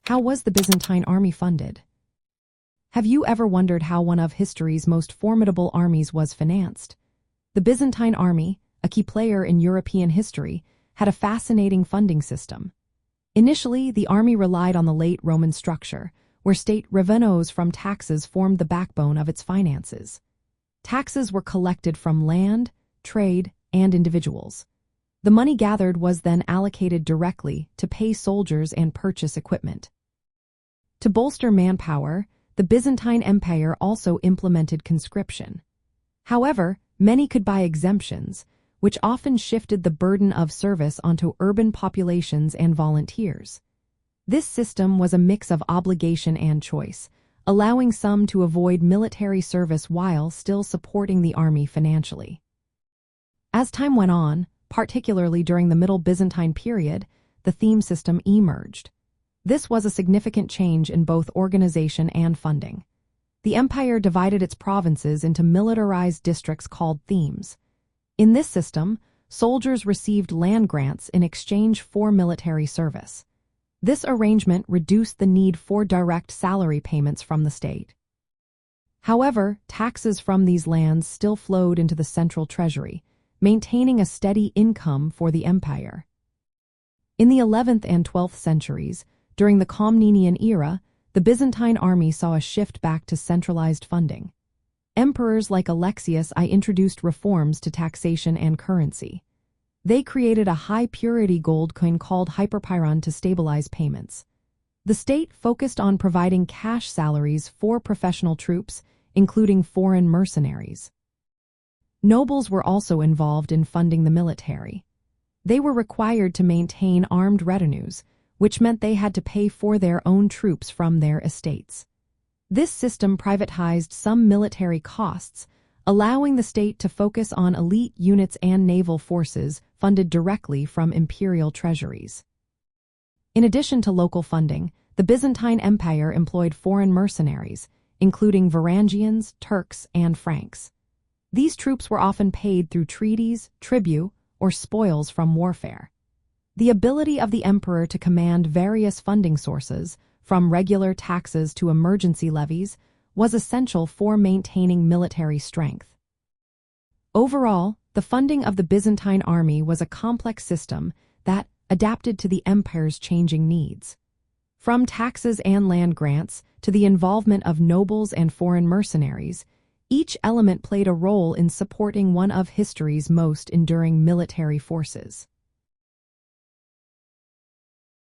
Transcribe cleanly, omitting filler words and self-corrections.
How was the Byzantine army funded? Have you ever wondered how one of history's most formidable armies was financed? The Byzantine army, a key player in European history, had a fascinating funding system. Initially, the army relied on the late Roman structure, where state revenues from taxes formed the backbone of its finances. Taxes were collected from land, trade, and individuals. The money gathered was then allocated directly to pay soldiers and purchase equipment. To bolster manpower, the Byzantine Empire also implemented conscription. However, many could buy exemptions, which often shifted the burden of service onto urban populations and volunteers. This system was a mix of obligation and choice, allowing some to avoid military service while still supporting the army financially. As time went on, particularly during the Middle Byzantine period, the theme system emerged. This was a significant change in both organization and funding. The empire divided its provinces into militarized districts called themes. In this system, soldiers received land grants in exchange for military service. This arrangement reduced the need for direct salary payments from the state. However, taxes from these lands still flowed into the central treasury, maintaining a steady income for the empire. In the 11th and 12th centuries, during the Komnenian era, the Byzantine army saw a shift back to centralized funding. Emperors like Alexius I introduced reforms to taxation and currency. They created a high-purity gold coin called hyperpyron to stabilize payments. The state focused on providing cash salaries for professional troops, including foreign mercenaries. Nobles were also involved in funding the military. They were required to maintain armed retinues, which meant they had to pay for their own troops from their estates. This system privatized some military costs, allowing the state to focus on elite units and naval forces funded directly from imperial treasuries. In addition to local funding, the Byzantine Empire employed foreign mercenaries, including Varangians, Turks, and Franks. These troops were often paid through treaties, tribute, or spoils from warfare. The ability of the emperor to command various funding sources, from regular taxes to emergency levies, was essential for maintaining military strength. Overall, the funding of the Byzantine army was a complex system that adapted to the empire's changing needs. From taxes and land grants to the involvement of nobles and foreign mercenaries, each element played a role in supporting one of history's most enduring military forces.